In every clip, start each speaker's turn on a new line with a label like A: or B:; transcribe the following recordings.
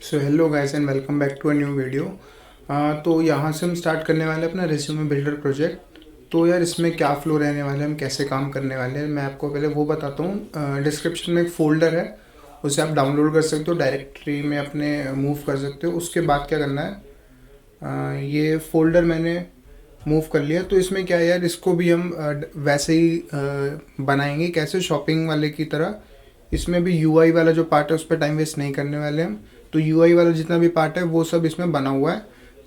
A: So hello guys and welcome back to a new video. तो यहाँ से हम स्टार्ट करने वाले हैं अपना रिज्यूमे बिल्डर प्रोजेक्ट। तो यार इसमें क्या फ्लो रहने वाला है, हम कैसे काम करने वाले हैं, मैं आपको पहले वो बताता हूँ। डिस्क्रिप्शन में एक फ़ोल्डर है, उसे आप डाउनलोड कर सकते हो, डायरेक्टरी में अपने मूव कर सकते हो। उसके बाद क्या करना है, ये फ़ोल्डर मैंने मूव कर लिया। तो इसमें क्या है यार, इसको भी हम वैसे ही बनाएंगे, कैसे शॉपिंग वाले की तरह। इसमें भी यूआई वाला जो पार्ट है उस पर टाइम वेस्ट नहीं करने वाले हम। तो यूआई वाला जितना भी पार्ट है वो सब इसमें बना हुआ है।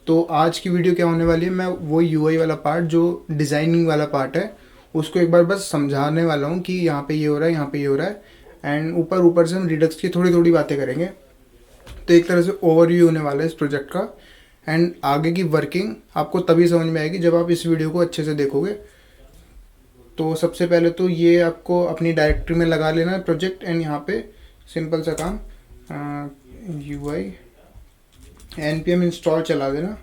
A: तो आज की वीडियो क्या होने वाली है, मैं वो यूआई वाला पार्ट जो डिज़ाइनिंग वाला पार्ट है उसको एक बार बस समझाने वाला हूँ कि यहाँ पे ये हो रहा है, यहाँ पे ये हो रहा है। एंड ऊपर ऊपर से हम रिडक्स की थोड़ी थोड़ी बातें करेंगे। तो एक तरह से ओवरव्यू होने वाला है इस प्रोजेक्ट का। एंड आगे की वर्किंग आपको तभी समझ में आएगी जब आप इस वीडियो को अच्छे से देखोगे। तो सबसे पहले तो ये आपको अपनी डायरेक्टरी में लगा लेना है प्रोजेक्ट। एंड यहाँ पे सिंपल सा काम, U I N P M install चला देना।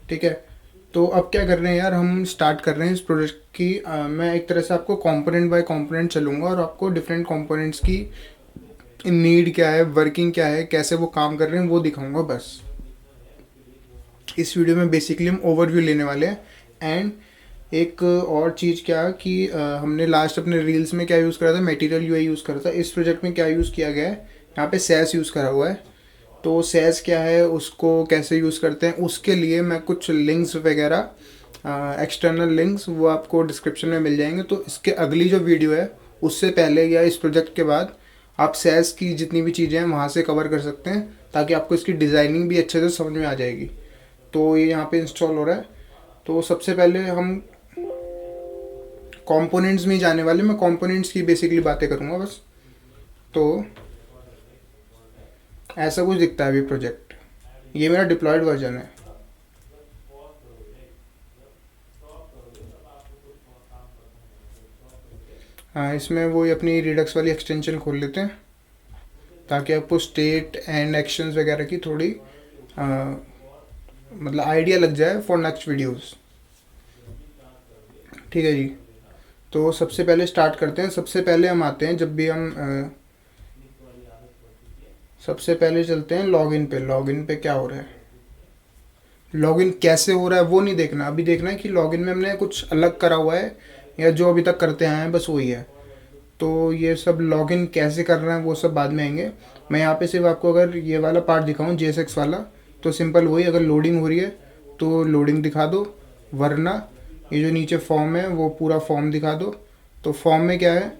A: ठीक है। तो अब क्या कर रहे हैं यार, हम स्टार्ट कर रहे हैं इस प्रोजेक्ट की। मैं एक तरह से आपको कंपोनेंट बाय कंपोनेंट चलूँगा और आपको डिफरेंट कंपोनेंट्स की नीड क्या है, वर्किंग क्या है, कैसे वो काम कर रहे हैं वो दिखाऊंगा बस। इस वीडियो में बेसिकली हम ओवरव्यू लेने वाले हैं। एंड एक और चीज़ क्या कि हमने लास्ट अपने रील्स में क्या यूज़ करा था, मटेरियल यूआई यूज़ करा था। इस प्रोजेक्ट में क्या यूज़ किया गया है, यहाँ पे सैस यूज़ करा हुआ है। तो सैस क्या है, उसको कैसे यूज़ करते हैं, उसके लिए मैं कुछ लिंक्स वगैरह, एक्सटर्नल लिंक्स, वो आपको डिस्क्रिप्शन में मिल जाएंगे। तो इसके अगली जो वीडियो है उससे पहले या इस प्रोजेक्ट के बाद आप सैस की जितनी भी चीज़ें हैं वहाँ से कवर कर सकते हैं, ताकि आपको इसकी डिज़ाइनिंग भी अच्छे से समझ में आ जाएगी। तो ये यहाँ पे इंस्टॉल हो रहा है। तो सबसे पहले हम कंपोनेंट्स में ही जाने वाले, मैं कंपोनेंट्स की बेसिकली बातें करूँगा बस। तो ऐसा कुछ दिखता है अभी प्रोजेक्ट, ये मेरा डिप्लॉयड वर्जन है। हाँ, इसमें वो अपनी रिडक्स वाली एक्सटेंशन खोल लेते हैं ताकि आपको स्टेट एंड एक्शंस वगैरह की थोड़ी मतलब आइडिया लग जाए फॉर नेक्स्ट वीडियोस। ठीक है जी। तो सबसे पहले स्टार्ट करते हैं। सबसे पहले हम आते हैं, जब भी हम सबसे पहले चलते हैं लॉगिन पे। लॉगिन पे क्या हो रहा है, लॉगिन कैसे हो रहा है वो नहीं देखना, अभी देखना है कि लॉगिन में हमने कुछ अलग करा हुआ है या जो अभी तक करते आए हैं बस वही है। तो ये सब लॉगिन कैसे कर रहे हैं वो सब बाद में आएंगे। मैं यहाँ पे सिर्फ आपको अगर ये वाला पार्ट दिखाऊँ JSX वाला, तो सिंपल वही, अगर लोडिंग हो रही है तो लोडिंग दिखा दो, वरना ये जो नीचे फॉर्म है वो पूरा फॉर्म दिखा दो। तो फॉर्म में क्या है,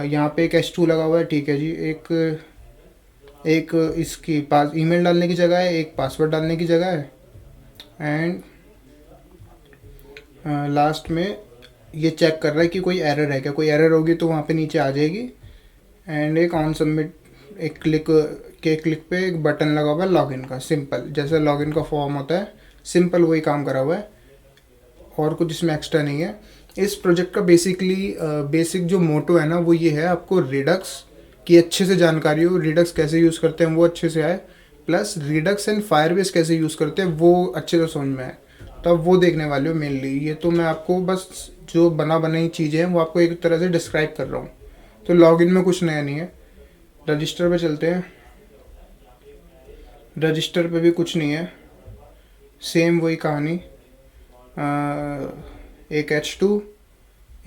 A: यहाँ पे एक H2 लगा हुआ है। ठीक है जी। एक एक इसकी पास ईमेल डालने की जगह है, एक पासवर्ड डालने की जगह है। एंड लास्ट में ये चेक कर रहा है कि कोई एरर है क्या, कोई एरर होगी तो वहाँ पे नीचे आ जाएगी। एंड एक ऑन सबमिट, एक क्लिक के क्लिक पे एक बटन लगा हुआ है लॉगिन का, सिंपल जैसे लॉगिन का फॉर्म होता है, सिंपल वही काम करा हुआ है और कुछ इसमें एक्स्ट्रा नहीं है। इस प्रोजेक्ट का बेसिकली बेसिक जो मोटो है ना वो ये है, आपको रिडक्स की अच्छे से जानकारी हो, रिडक्स कैसे यूज़ करते हैं वो अच्छे से आए, प्लस रिडक्स एंड फायरबेस कैसे यूज़ करते हैं वो अच्छे से समझ में आए। तो आप वो देखने वाले हो मेनली। ये तो मैं आपको बस जो बना बनाई चीज़ें हैं वो आपको एक तरह से डिस्क्राइब कर रहा हूँ। तो लॉगिन में कुछ नया नहीं है। रजिस्टर पे चलते हैं। रजिस्टर पे भी कुछ नहीं है, सेम वही कहानी। एक H2,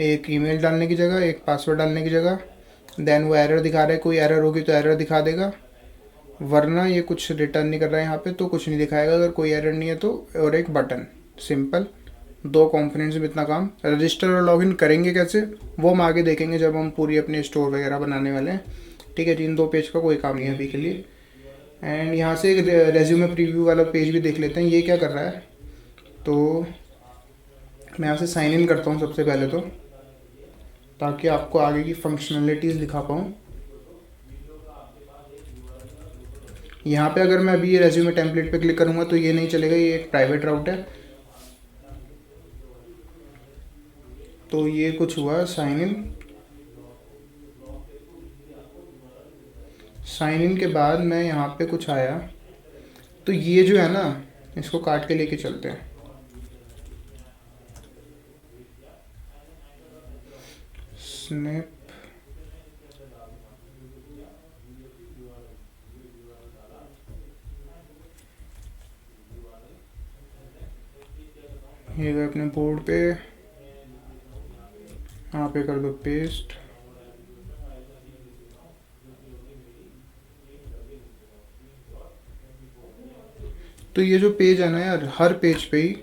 A: एक ईमेल डालने की जगह, एक पासवर्ड डालने की जगह। देन वो एरर दिखा रहा है, कोई एरर होगी तो एरर दिखा देगा, वरना ये कुछ रिटर्न नहीं कर रहा है यहाँ पे तो कुछ नहीं दिखाएगा अगर कोई एरर नहीं है तो। और एक बटन, सिंपल। दो कंपोनेंट्स में इतना काम। रजिस्टर और लॉगिन करेंगे कैसे वो हम आगे देखेंगे जब हम पूरी अपनी स्टोर वगैरह बनाने वाले हैं। ठीक है जी। इन दो पेज का कोई काम नहीं है अभी के लिए। एंड यहाँ से एक रेज्यूमे प्रीव्यू वाला पेज भी देख लेते हैं, ये क्या कर रहा है। तो मैं यहाँ से साइन इन करता हूँ सबसे पहले तो, ताकि आपको आगे की फंक्शनलिटीज़ दिखा पाऊँ। यहाँ पे अगर मैं अभी ये रेज्यूमे टेम्पलेट पे क्लिक करूँगा तो ये नहीं चलेगा, ये एक प्राइवेट राउट है। तो ये कुछ हुआ साइन इन। साइन इन के बाद मैं यहाँ पे कुछ आया, तो ये जो है ना इसको काट के लेके चलते हैं। स्नैप, ये गए अपने बोर्ड पे, यहाँ पे कर दो पेस्ट। तो ये जो पेज है ना यार, हर पेज पे ही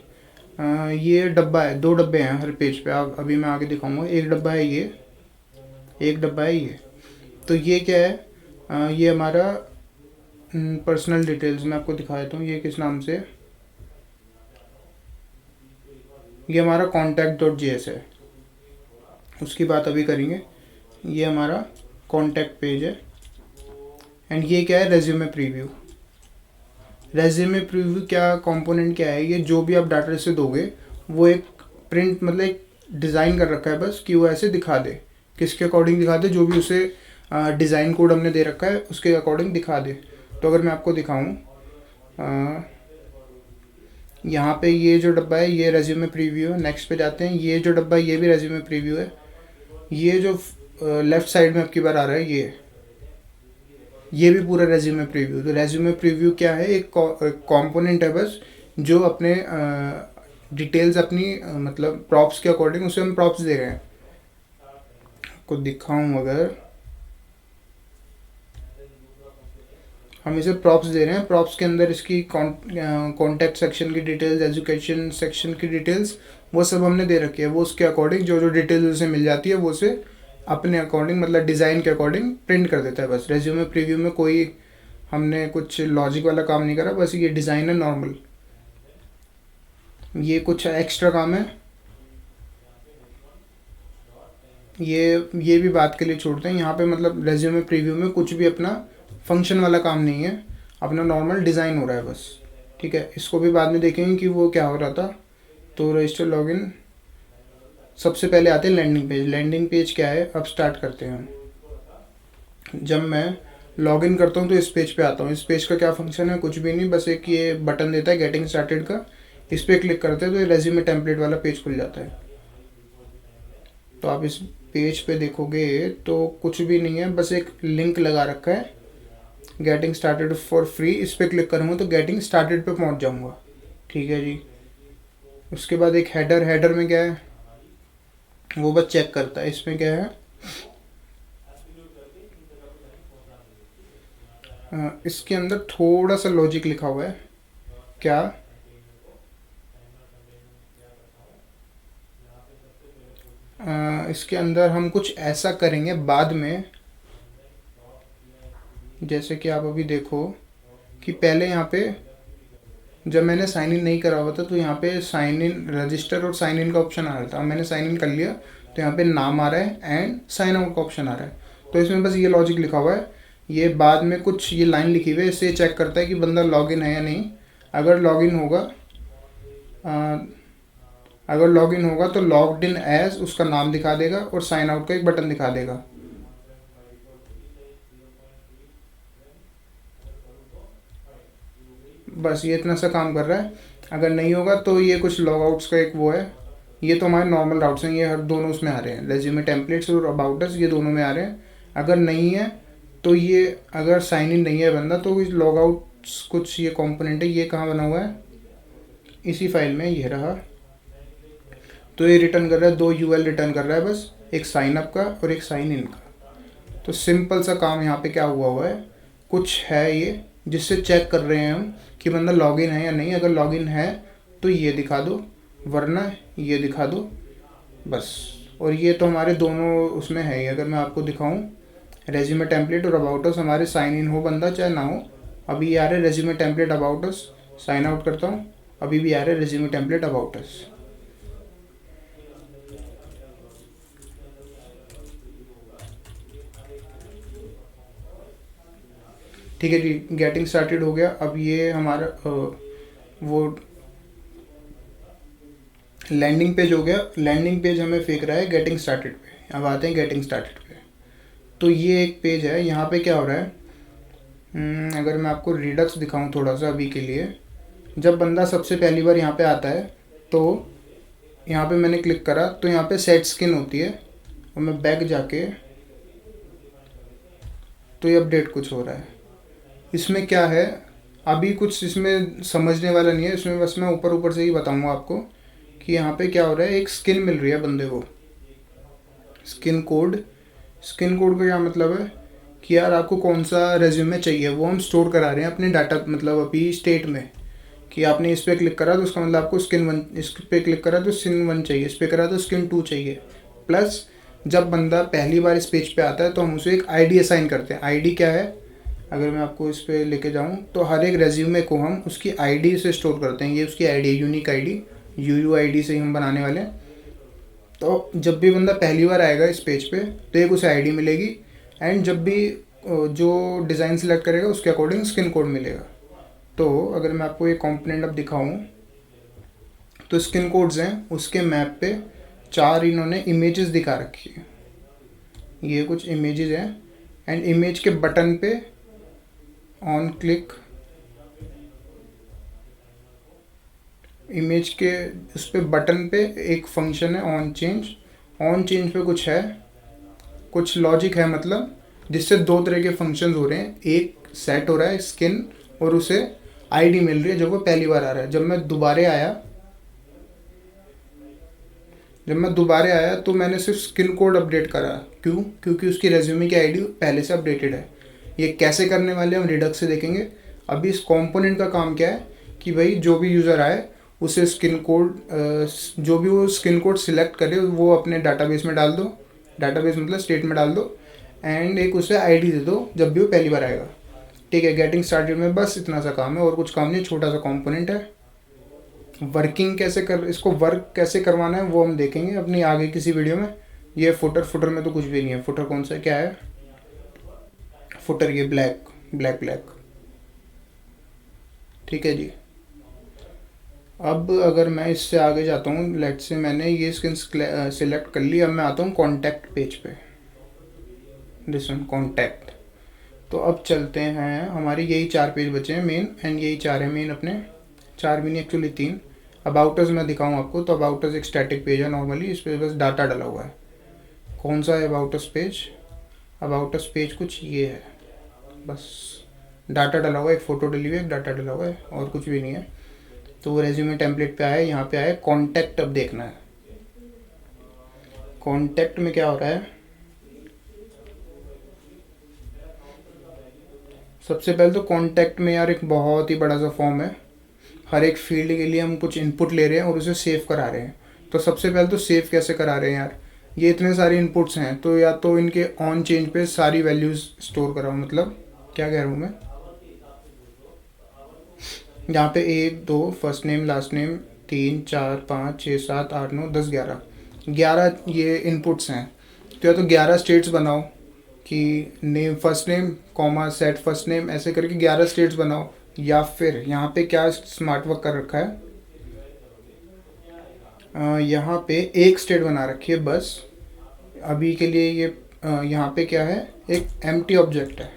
A: ये डब्बा है, 2 डब्बे हैं हर पेज पे। आप अभी मैं आगे दिखाऊंगा। एक डब्बा है ये, एक डब्बा है ये। तो ये क्या है, ये हमारा पर्सनल डिटेल्स मैं आपको दिखा देता हूँ। ये किस नाम से, ये हमारा contact.js है, उसकी बात अभी करेंगे। ये हमारा कॉन्टैक्ट पेज है। एंड ये क्या है, रेज्यूमे प्रीव्यू। रेज्यूमे प्रीव्यू क्या कंपोनेंट क्या है, ये जो भी आप डाटा से दोगे वो एक प्रिंट मतलब एक डिज़ाइन कर रखा है बस, कि वो ऐसे दिखा दे, किसके अकॉर्डिंग दिखा दे, जो भी उसे डिज़ाइन कोड हमने दे रखा है उसके अकॉर्डिंग दिखा दे। तो अगर मैं आपको दिखाऊं, यहाँ पे ये जो डब्बा है ये रेज्यूमे प्रीव्यू है। नेक्स्ट पे जाते हैं, ये जो डब्बा है ये भी रेज्यूमे प्रीव्यू है। ये जो लेफ़्ट साइड में आपकी बार आ रहा है ये भी पूरा रेज्यूमे प्रीव्यू। तो रेज्यूमे प्रीव्यू क्या है, एक कंपोनेंट है बस, जो अपने डिटेल्स अपनी मतलब प्रॉप्स के अकॉर्डिंग उसे हम प्रॉप्स दे रहे हैं। आपको दिखाऊं, अगर हम इसे प्रॉप्स दे रहे हैं, प्रॉप्स के अंदर इसकी कॉन्टैक्ट सेक्शन की डिटेल्स, एजुकेशन सेक्शन की डिटेल्स, वो सब हमने दे रखी है। वो उसके अकॉर्डिंग जो जो डिटेल्स उसे मिल जाती है वो उसे अपने अकॉर्डिंग मतलब डिज़ाइन के अकॉर्डिंग प्रिंट कर देता है बस। रेज्यूमे प्रीव्यू में कोई हमने कुछ लॉजिक वाला काम नहीं करा, बस ये डिज़ाइन है नॉर्मल। ये कुछ एक्स्ट्रा काम है, ये भी बात के लिए छोड़ते हैं। यहाँ पे मतलब रेज्यूमे प्रीव्यू में कुछ भी अपना फंक्शन वाला काम नहीं है, अपना नॉर्मल डिज़ाइन हो रहा है बस, ठीक है। इसको भी बाद में देखेंगे कि वो क्या हो रहा था। तो रजिस्टर लॉगिन, सबसे पहले आते हैं लैंडिंग पेज। लैंडिंग पेज क्या है, अब स्टार्ट करते हैं हम। जब मैं लॉगिन करता हूँ तो इस पेज पे आता हूँ। इस पेज का क्या फंक्शन है, कुछ भी नहीं, बस एक ये बटन देता है गेटिंग स्टार्टेड का। इस पर क्लिक करते हैं तो ये रेज्यूमे टेम्पलेट वाला पेज खुल जाता है। तो आप इस पेज पे देखोगे तो कुछ भी नहीं है, बस एक लिंक लगा रखा है गेटिंग स्टार्टेड फॉर फ्री। इस पर क्लिक करूँगा तो गेटिंग स्टार्टेड पे पहुँच जाऊँगा, ठीक है जी। उसके बाद एक हेडर में क्या है वो बस चेक करता है। इसमें क्या है, इसके अंदर थोड़ा सा लॉजिक लिखा हुआ है। क्या, इसके अंदर हम कुछ ऐसा करेंगे बाद में, जैसे कि आप अभी देखो कि पहले यहाँ पे जब मैंने साइन इन नहीं करा हुआ था तो यहाँ पे साइन इन रजिस्टर और साइन इन का ऑप्शन आ रहा था। अब मैंने साइन इन कर लिया तो यहाँ पे नाम आ रहा है एंड साइन आउट का ऑप्शन आ रहा है। तो इसमें बस ये लॉजिक लिखा हुआ है। ये बाद में कुछ ये लाइन लिखी हुई है, इससे चेक करता है कि बंदा लॉगिन है या नहीं। अगर लॉगिन होगा तो लॉग्ड इन एज उसका नाम दिखा देगा और साइन आउट का एक बटन दिखा देगा। बस ये इतना सा काम कर रहा है। अगर नहीं होगा तो ये कुछ लॉग आउट्स का एक वो है। ये तो हमारे नॉर्मल राउट्स हैं, ये हर दोनों उसमें आ रहे हैं, रेज्यूमे टेम्पलेट्स और अबाउट अस, ये दोनों में आ रहे हैं। अगर नहीं है तो ये, अगर साइन इन नहीं है बंदा तो इस लॉग आउट्स कुछ ये कंपोनेंट है, ये कहाँ बना हुआ है, इसी फाइल में, ये रहा। तो ये रिटर्न कर रहा है, 2 UL रिटर्न कर रहा है बस, एक साइन अप का और एक साइन इन का। तो सिंपल सा काम यहाँ पे क्या हुआ है, कुछ है ये जिससे चेक कर रहे हैं हम कि बंदा लॉगिन है या नहीं। अगर लॉगिन है तो ये दिखा दो, वरना ये दिखा दो, बस। और ये तो हमारे दोनों उसमें है ही। अगर मैं आपको दिखाऊं, रेज्यूमे टेम्पलेट और अबाउट अस हमारे साइन इन हो बंदा चाहे ना हो, अभी ये आ रहा है resume template about us. Sign out करता हूँ, अभी भी आ रहा है रेज्यूमे टेम्पलेट अबाउट अस। ठीक है जी, गेटिंग स्टार्टेड हो गया। अब ये हमारा वो लैंडिंग पेज हो गया। लैंडिंग पेज हमें फेंक रहा है गेटिंग स्टार्टेड पे। अब आते हैं गेटिंग स्टार्टेड पे। तो ये एक पेज है, यहाँ पे क्या हो रहा है, अगर मैं आपको रिडक्स दिखाऊं थोड़ा सा अभी के लिए। जब बंदा सबसे पहली बार यहाँ पे आता है तो यहाँ पे मैंने क्लिक करा तो यहाँ पे सेट स्किन होती है, और मैं बैक जाके तो ये अपडेट कुछ हो रहा है। इसमें क्या है, अभी कुछ इसमें समझने वाला नहीं है, इसमें बस मैं ऊपर ऊपर से ही बताऊंगा आपको कि यहाँ पे क्या हो रहा है, एक स्किन मिल रही है बंदे को, स्किन कोड। स्किन कोड का क्या मतलब है कि यार आपको कौन सा रेज्यूमे चाहिए वो हम स्टोर करा रहे हैं अपने डाटा, मतलब अभी स्टेट में, कि आपने इस पर क्लिक करा तो उसका मतलब आपको स्किन 1, इस पर क्लिक करा तो स्किन 1 चाहिए, इस पर करा तो स्किन 2 चाहिए। प्लस जब बंदा पहली बार इस पेज पे आता है तो हम उसे एक आईडी असाइन करते हैं। आईडी क्या है, अगर मैं आपको इस पर लेके जाऊँ तो हर एक रेज्यूमे को हम उसकी आईडी से स्टोर करते हैं। ये उसकी आईडी है, यूनिक आईडी, यूयूआईडी से ही हम बनाने वाले हैं। तो जब भी बंदा पहली बार आएगा इस पेज पे तो एक उसे आईडी मिलेगी, एंड जब भी जो डिज़ाइन सिलेक्ट करेगा उसके अकॉर्डिंग स्किन कोड मिलेगा। तो अगर मैं आपको ये कंपोनेंट अब दिखाऊं तो स्किन कोड्स हैं, उसके मैप पे 4 इन्होंने इमेजेस दिखा रखी है। ये कुछ इमेजेस हैं, एंड इमेज के बटन पे ऑन क्लिक, इमेज के उस पे बटन पे एक फंक्शन है ऑन चेंज। ऑन चेंज पे कुछ है, कुछ लॉजिक है, मतलब जिससे 2 तरह के फंक्शंस हो रहे हैं। एक सेट हो रहा है स्किन और उसे आईडी मिल रही है जब वो पहली बार आ रहा है। जब मैं दोबारा आया तो मैंने सिर्फ स्किन कोड अपडेट करा। क्यों? क्योंकि उसकी रेज्यूमे की आईडी पहले से अपडेटेड है। ये कैसे करने वाले हम रिडक्स से देखेंगे। अभी इस कंपोनेंट का काम क्या है कि भाई जो भी यूज़र आए उसे स्किन कोड, जो भी वो स्किन कोड सिलेक्ट करे वो अपने डाटाबेस में डाल दो, डाटाबेस मतलब स्टेट में डाल दो, एंड एक उसे आईडी दे दो जब भी वो पहली बार आएगा। ठीक है, गेटिंग स्टार्टेड में बस इतना सा काम है और कुछ काम नहीं, छोटा सा कंपोनेंट है। वर्किंग इसको वर्क कैसे करवाना है वो हम देखेंगे अपनी आगे किसी वीडियो में। ये फुटर में तो कुछ भी नहीं है। फुटर कौन सा, क्या है फुटर? ये ब्लैक। ठीक है जी। अब अगर मैं इससे आगे जाता हूँ, लेट्स से मैंने ये स्किन सिलेक्ट कर ली। अब मैं आता हूँ कॉन्टैक्ट पेज पे, दिस वन कॉन्टैक्ट। तो अब चलते हैं, हमारे यही 4 पेज बचे हैं मेन, एंड यही 4 है मेन अपने, 4 भी नहीं एक्चुअली 3। अबाउट अस मैं दिखाऊँ आपको तो अबाउट अस एक स्टैटिक पेज है नॉर्मली, इस पर बस डाटा डला हुआ है। कौन सा है about us page? About us page कुछ ये है, बस डाटा डला हुआ है, एक फ़ोटो डली हुई है, एक डाटा डला हुआ है और कुछ भी नहीं है। तो वो रेज्यूमे टेम्पलेट पे आया, यहाँ पे आया कॉन्टैक्ट। अब देखना है कॉन्टैक्ट में क्या हो रहा है। सबसे पहले तो कॉन्टैक्ट में यार एक बहुत ही बड़ा सा फॉर्म है। हर एक फील्ड के लिए हम कुछ इनपुट ले रहे हैं और उसे सेव करा रहे हैं। तो सबसे पहले तो सेव कैसे करा रहे हैं यार, ये इतने सारे इनपुट्स हैं तो या तो इनके ऑन चेंज पे सारी वैल्यूज़ स्टोर कराओ। मतलब क्या कह रहा हूँ मैं, यहाँ पे 1 2 फर्स्ट नेम लास्ट नेम 3 4 5 6 7 8 9 10 11 ये इनपुट्स हैं। तो या तो 11 स्टेट्स बनाओ कि name first name comma set first name, ऐसे करके 11 स्टेट्स बनाओ। या फिर यहाँ पे क्या स्मार्ट वर्क कर रखा है, यहाँ पे एक स्टेट बना रखी है बस अभी के लिए। ये यहाँ पे क्या है, एक एम्प्टी ऑब्जेक्ट है,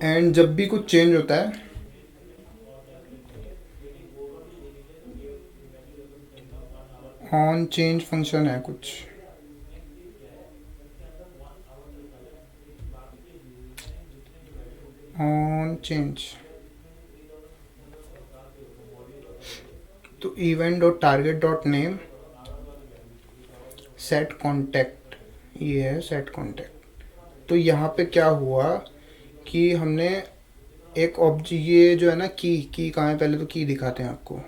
A: एंड जब भी कुछ चेंज होता है ऑन चेंज फंक्शन है कुछ, ऑन चेंज। तो event dot target dot name set contact, ये है सेट कॉन्टैक्ट। तो यहाँ पे क्या हुआ कि हमने एक ये जो है ना की कहाँ है, पहले तो की दिखाते हैं आपको।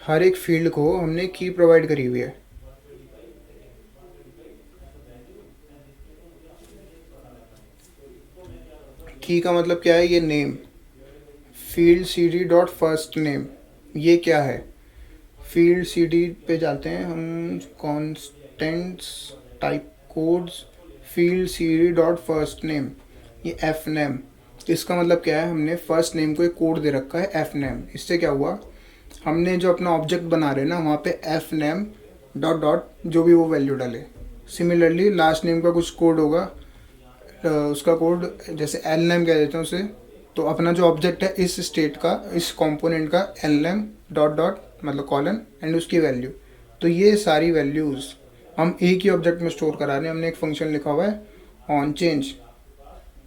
A: हर एक फील्ड को हमने की प्रोवाइड करी हुई है। की का मतलब क्या है, ये name field cd dot first name, ये क्या है फील्ड cd पे जाते हैं हम, constants type codes field cd dot first name, ये एफ नेम। इसका मतलब क्या है, हमने फर्स्ट नेम को एक कोड दे रखा है एफ नेम। इससे क्या हुआ, हमने जो अपना ऑब्जेक्ट बना रहे हैं ना वहाँ पे एफ नेम डॉट डॉट जो भी वो वैल्यू डाले। सिमिलरली लास्ट नेम का कुछ कोड होगा, उसका कोड जैसे एल नेम कह देते हैं उसे। तो अपना जो ऑब्जेक्ट है इस स्टेट का, इस कंपोनेंट का एल नेम डॉट डॉट मतलब कॉलन एंड उसकी वैल्यू। तो ये सारी वैल्यूज़ हम एक ही ऑब्जेक्ट में स्टोर करा रहे हैं। हमने एक फंक्शन लिखा हुआ है ऑन चेंज।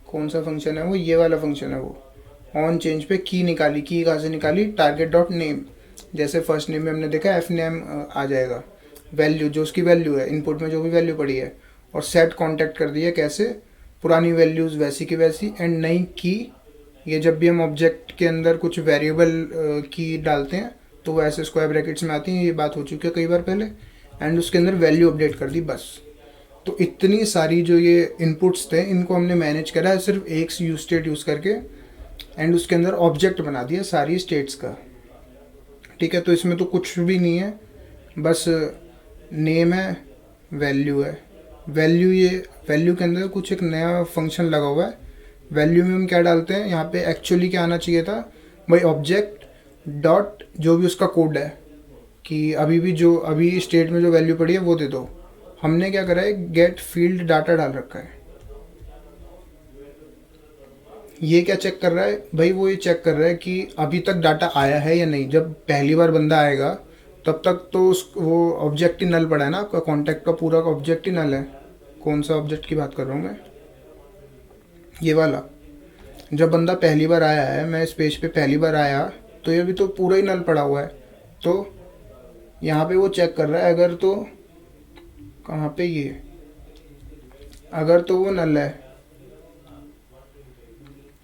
A: कौन सा फंक्शन है वो, ये वाला फंक्शन है वो ऑन चेंज पे की निकाली, की कहाँ से निकाली, टारगेट डॉट नेम, जैसे फर्स्ट नेम में हमने देखा एफ नेम आ जाएगा, वैल्यू जो उसकी वैल्यू है इनपुट में जो भी वैल्यू पड़ी है, और सेट कॉन्टैक्ट कर दिया कैसे, पुरानी वैल्यूज़ वैसी की वैसी, एंड नई की, ये जब भी हम ऑब्जेक्ट के अंदर कुछ वेरिएबल की डालते हैं तो वो ऐसे स्क्वायर ब्रैकेट्स में आती हैं, ये बात हो चुकी है कई बार पहले, एंड उसके अंदर वैल्यू अपडेट कर दी बस। तो इतनी सारी जो ये इनपुट्स थे इनको हमने मैनेज करा है सिर्फ एक यूज स्टेट यूज़ करके, एंड उसके अंदर ऑब्जेक्ट बना दिया सारी स्टेट्स का। ठीक है, तो इसमें तो कुछ भी नहीं है, बस नेम है, वैल्यू है, वैल्यू, ये वैल्यू के अंदर कुछ एक नया फंक्शन लगा हुआ है। वैल्यू में हम क्या डालते हैं, यहाँ पे एक्चुअली क्या आना चाहिए था भाई, ऑब्जेक्ट डॉट जो भी उसका कोड है कि अभी भी जो अभी स्टेट में जो वैल्यू पड़ी है वो दे दो। हमने क्या करा है, गेट फील्ड डाटा डाल रखा है। ये क्या चेक कर रहा है भाई, वो ये चेक कर रहा है कि अभी तक डाटा आया है या नहीं। जब पहली बार बंदा आएगा तब तक तो वो ऑब्जेक्ट ही नल पड़ा है ना, आपका कॉन्टैक्ट का पूरा का ऑब्जेक्ट ही नल है। कौन सा ऑब्जेक्ट की बात कर रहा हूँ मैं, ये वाला। जब बंदा पहली बार आया है, मैं इस पेज पे पहली बार आया, तो ये भी तो पूरा ही नल पड़ा हुआ है। तो यहाँ पे वो चेक कर रहा है, अगर तो कहाँ पे ये, अगर तो वो नल है,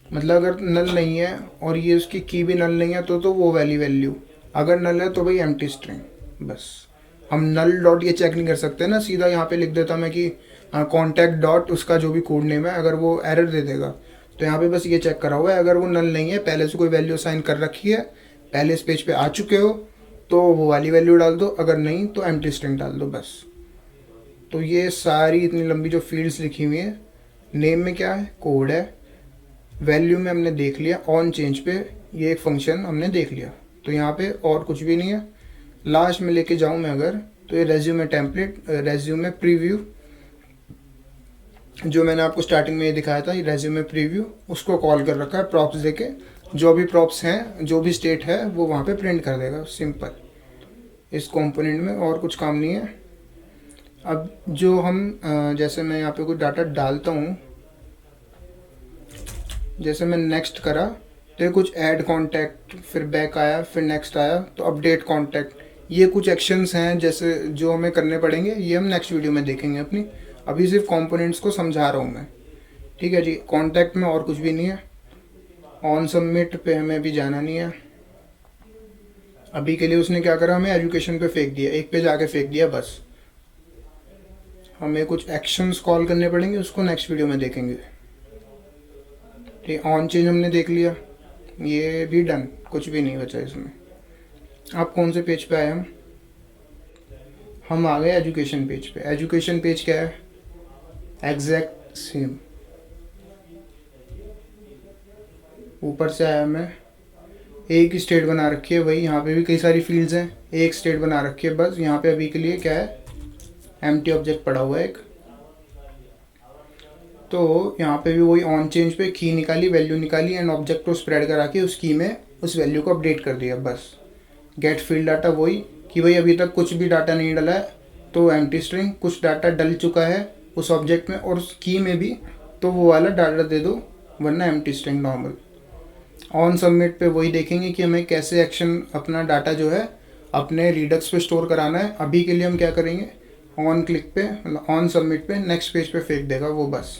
A: मतलब अगर नल नहीं है और ये उसकी की भी नल नहीं है तो वो वाली वैल्यू, अगर नल है तो भाई एम्प्टी स्ट्रिंग बस। हम नल डॉट ये चेक नहीं कर सकते ना, सीधा यहाँ पे लिख देता मैं कि कॉन्टैक्ट डॉट उसका जो भी कोड नेम है, अगर वो एरर दे देगा। तो यहाँ पे बस ये चेक करा हुआ है, अगर वो नल नहीं है, पहले से कोई वैल्यू असाइन कर रखी है, पहले इस पेज पे आ चुके हो तो वो वाली वैल्यू डाल दो, अगर नहीं तो एम्प्टी स्ट्रिंग डाल दो बस। तो ये सारी इतनी लंबी जो फील्ड्स लिखी हुई हैं, नेम में क्या है, कोड है, वैल्यू में हमने देख लिया, ऑन चेंज पे ये एक फंक्शन हमने देख लिया, तो यहाँ पे और कुछ भी नहीं है। लास्ट में लेके जाऊँ मैं अगर, तो ये रेज्यूमे टेम्पलेट, रेज्यूमे प्रीव्यू, जो मैंने आपको स्टार्टिंग में ये दिखाया था, ये रेज्यूमे प्रीव्यू, उसको कॉल कर रखा है प्रॉप्स देके, जो भी प्रॉप्स हैं, जो भी स्टेट है वो वहाँ पे प्रिंट कर देगा, सिंपल। इस कंपोनेंट में और कुछ काम नहीं है। अब जो हम जैसे मैं यहाँ पे कोई डाटा डालता हूँ, जैसे मैं नेक्स्ट करा तो कुछ ऐड कॉन्टैक्ट, फिर बैक आया, फिर नेक्स्ट आया, तो अपडेट कॉन्टैक्ट, ये कुछ एक्शंस हैं जैसे जो हमें करने पड़ेंगे, ये हम नेक्स्ट वीडियो में देखेंगे अपनी। अभी सिर्फ कंपोनेंट्स को समझा रहा हूँ मैं, ठीक है जी। कॉन्टैक्ट में और कुछ भी नहीं है। ऑन सबमिट पे हमें अभी जाना नहीं है अभी के लिए। उसने क्या करा, हमें एजुकेशन पे फेंक दिया, एक पे जाके फेंक दिया बस। हमें कुछ एक्शंस कॉल करने पड़ेंगे, उसको नेक्स्ट वीडियो में देखेंगे। ठीक, ऑन चेंज हमने देख लिया, ये भी डन, कुछ भी नहीं बचा इसमें। आप कौन से पेज पे आए, हम आ गए एजुकेशन पेज पे। एजुकेशन पेज क्या है, एग्जैक्ट सेम। ऊपर से आया मैं, एक ही स्टेट बना रखी है, वही यहाँ पे भी कई सारी फील्ड्स हैं, एक स्टेट बना रखी है बस। यहाँ पे अभी के लिए क्या है, एम्प्टी ऑब्जेक्ट पड़ा हुआ है एक। तो यहाँ पे भी वही ऑन चेंज पे की निकाली, वैल्यू निकाली, एंड ऑब्जेक्ट को स्प्रेड करा के उस की में उस वैल्यू को अपडेट कर दिया बस। गेट फील्ड डाटा वही कि भाई अभी तक कुछ भी डाटा नहीं डला है तो एम्प्टी स्ट्रिंग, कुछ डाटा डल चुका है उस ऑब्जेक्ट में और उस की में भी तो वो वाला डाटा दे दो, वरना empty string normal. On submit पे वही देखेंगे कि हमें कैसे एक्शन अपना डाटा जो है अपने रिडक्स पे स्टोर कराना है। अभी के लिए हम क्या करेंगे, ऑन क्लिक पे, मतलब ऑन सबमिट पे नेक्स्ट पेज पे फेंक देगा वो बस।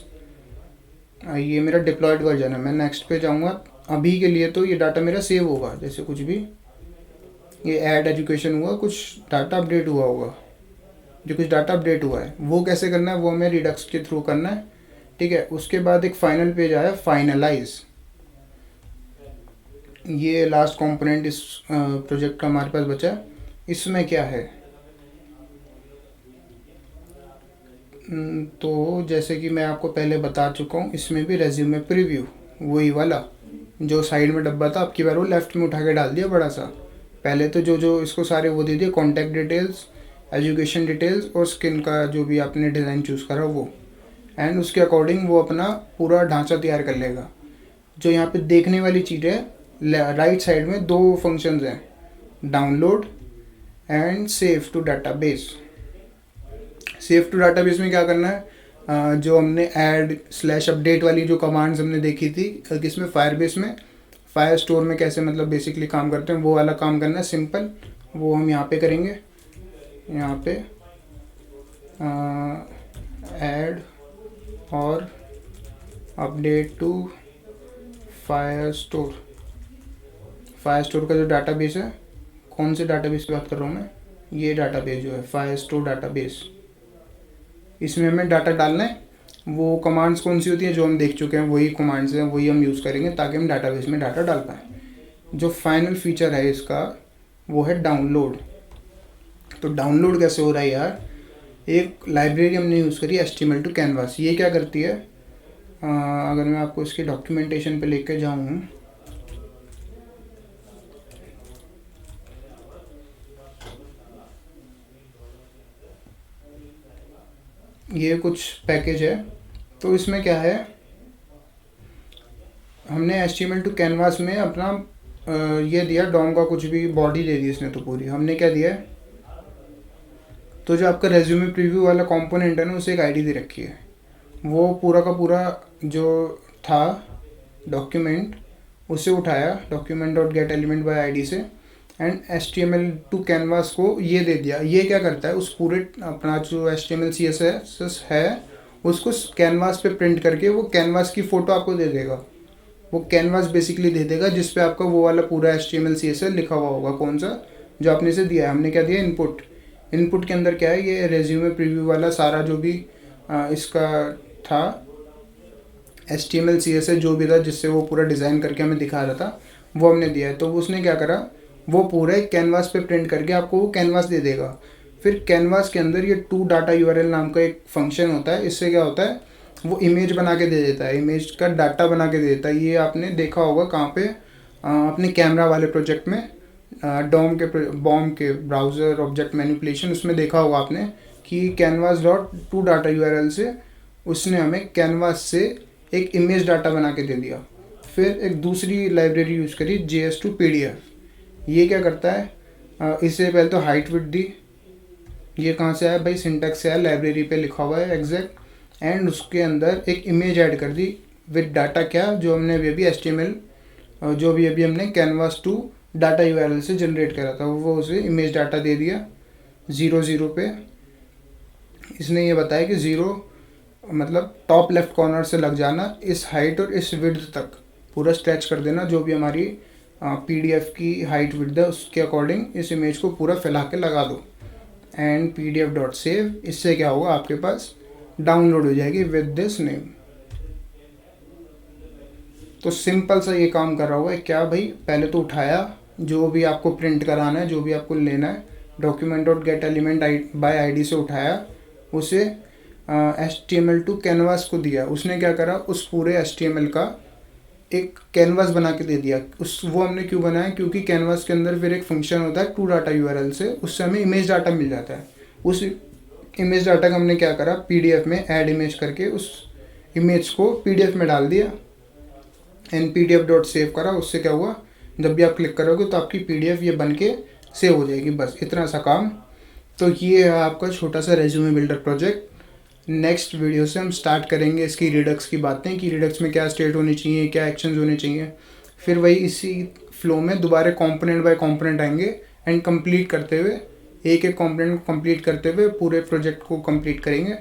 A: ये मेरा डिप्लॉयड वर्जन है, मैं नेक्स्ट पे जाऊँगा। अभी के लिए तो ये डाटा मेरा सेव होगा, जैसे कुछ भी ये ऐड एजुकेशन हुआ, कुछ डाटा अपडेट हुआ होगा, जो कुछ डाटा अपडेट हुआ है वो कैसे करना है, वो हमें रिडक्स के थ्रू करना है, ठीक है। उसके बाद एक फाइनल पेज आया, फाइनलाइज। ये लास्ट कंपोनेंट इस प्रोजेक्ट का हमारे पास बचा है। इसमें क्या है, तो जैसे कि मैं आपको पहले बता चुका हूँ, इसमें भी रेज्यूमे प्रीव्यू वही वाला जो साइड में डब्बा था, अब की बार वो लेफ्ट में उठा के डाल दिया बड़ा सा। पहले तो जो इसको सारे वो दे दिए, कॉन्टैक्ट डिटेल्स, एजुकेशन डिटेल्स और स्किन का जो भी आपने डिज़ाइन चूज़ करा वो, एंड उसके अकॉर्डिंग वो अपना पूरा ढांचा तैयार कर लेगा। जो यहाँ पे देखने वाली चीज़ है, राइट साइड में दो फंक्शंस हैं, download and save to database. Save to database में क्या करना है, जो हमने ऐड स्लैश अपडेट वाली जो कमांड्स हमने देखी थी किसमें, फायरबेस में। फायर स्टोर में कैसे मतलब बेसिकली काम करते हैं वो वाला काम करना है सिंपल। वो हम यहाँ पे करेंगे, यहाँ पे ऐड और update to Firestore. Firestore का जो डाटाबेस है, कौन से डाटाबेस की बात कर रहा हूँ मैं, ये डाटाबेस जो है फायर स्टोर डाटाबेस, इसमें हमें डाटा डालना है। वो कमांड्स कौन सी होती है जो हम देख चुके हैं, वही कमांड्स हैं, वही हम यूज़ करेंगे ताकि हम डाटाबेस में डाटा डाल पाएँ। जो फाइनल फीचर है इसका वो है डाउनलोड। तो डाउनलोड कैसे हो रहा है यार, एक लाइब्रेरी हमने यूज़ करी HTML to Canvas। ये क्या करती है, अगर मैं आपको इसके डॉक्यूमेंटेशन पे लेके जाऊँ, ये कुछ पैकेज है। तो इसमें क्या है, हमने HTML to Canvas में अपना ये दिया डॉम का कुछ भी बॉडी दे दी इसने। तो पूरी हमने क्या दिया है, तो जो आपका रेज्यूमे प्रीव्यू वाला कंपोनेंट है ना, उसे एक आईडी दे रखी है। वो पूरा का पूरा जो था डॉक्यूमेंट, उसे उठाया document dot gate element by ID से, एंड HTML to Canvas को ये दे दिया। ये क्या करता है, उस पूरे अपना जो HTML CSS है उसको कैनवास पे प्रिंट करके वो कैनवास की फ़ोटो आपको दे देगा। वो कैनवास बेसिकली दे देगा जिस पे आपका वो वाला पूरा HTML CSS लिखा हुआ होगा, कौन सा जो आपने इसे दिया है। हमने क्या दिया, इनपुट। इनपुट के अंदर क्या है, ये रेज्यूमे प्रीव्यू वाला सारा जो भी इसका था HTML CSS जो भी था जिससे वो पूरा डिज़ाइन करके हमें दिखा रहा था, वो हमने दिया है। तो उसने क्या करा, वो पूरे कैनवास पे प्रिंट करके आपको वो कैनवास दे देगा। फिर कैनवास के अंदर ये टू डाटा URL नाम का एक फंक्शन होता है। इससे क्या होता है, वो इमेज बना के दे देता है, इमेज का डाटा बना के दे देता है। ये आपने देखा होगा कहाँ पे, अपने कैमरा वाले प्रोजेक्ट में, बॉम के ब्राउज़र ऑब्जेक्ट मैनिपुलेशन, उसमें देखा होगा आपने कि canvas dot to data URL से उसने हमें कैनवास से एक इमेज डाटा बना के दे दिया। फिर एक दूसरी लाइब्रेरी यूज़ करी JS to PDF। ये क्या करता है, इससे पहले तो हाइट विड्थ दी। ये कहाँ से आया भाई, सिंटैक्स से आया, लाइब्रेरी पे लिखा हुआ है एग्जैक्ट। एंड उसके अंदर एक इमेज ऐड कर दी विद डाटा, क्या जो हमने अभी HTML जो भी अभी हमने कैनवास टू डाटा URL से जनरेट करा था, वो उसे इमेज डाटा दे दिया 0 पे। इसने ये बताया कि 0 मतलब टॉप लेफ्ट कॉर्नर से लग जाना, इस हाइट और इस विड्थ तक पूरा स्ट्रेच कर देना। जो भी हमारी PDF की हाइट विड्थ है उसके अकॉर्डिंग इस इमेज को पूरा फैला के लगा दो। एंड pdf.save, इससे क्या होगा, आपके पास डाउनलोड हो जाएगी विद दिस नेम। तो सिंपल सा ये काम कर रहा होगा क्या भाई, पहले तो उठाया जो भी आपको प्रिंट कराना है, जो भी आपको लेना है, document dot gate element by ID से उठाया, उसे HTML to Canvas को दिया। उसने क्या करा, उस पूरे HTML का एक कैनवास बना के दे दिया। वो हमने क्यों बनाया, क्योंकि कैनवास के अंदर फिर एक फंक्शन होता है टू डाटा URL से, उससे हमें इमेज डाटा मिल जाता है। उस इमेज डाटा का हमने क्या करा, PDF में ऐड इमेज करके उस इमेज को PDF में डाल दिया एंड pdf.save करा। उससे क्या हुआ, जब भी आप क्लिक करोगे तो आपकी PDF ये बन के सेव हो जाएगी। बस इतना सा काम। तो ये है आपका छोटा सा resume builder project. Next video से हम स्टार्ट करेंगे इसकी रिडक्स की बातें, कि रिडक्स में क्या स्टेट होनी चाहिए, क्या एक्शंस होने चाहिए। फिर वही इसी फ्लो में दोबारा कंपोनेंट बाय कंपोनेंट आएंगे एंड कंप्लीट करते हुए, एक एक कंपोनेंट को कंप्लीट करते हुए पूरे प्रोजेक्ट को कंप्लीट करेंगे।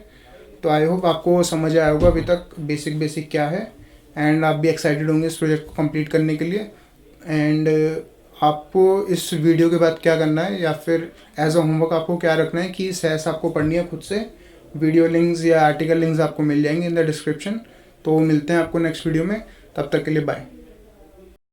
A: तो आई होप आपको समझ आया होगा अभी तक बेसिक क्या है, एंड आप भी एक्साइटेड होंगे इस प्रोजेक्ट को कंप्लीट करने के लिए। एंड आपको इस वीडियो के बाद क्या करना है, या फिर एज अ होमवर्क आपको क्या रखना है कि सेस आपको पढ़नी है खुद से। वीडियो लिंक्स या आर्टिकल लिंक्स आपको मिल जाएंगे इन द डिस्क्रिप्शन। तो मिलते हैं आपको नेक्स्ट वीडियो में, तब तक के लिए बाय।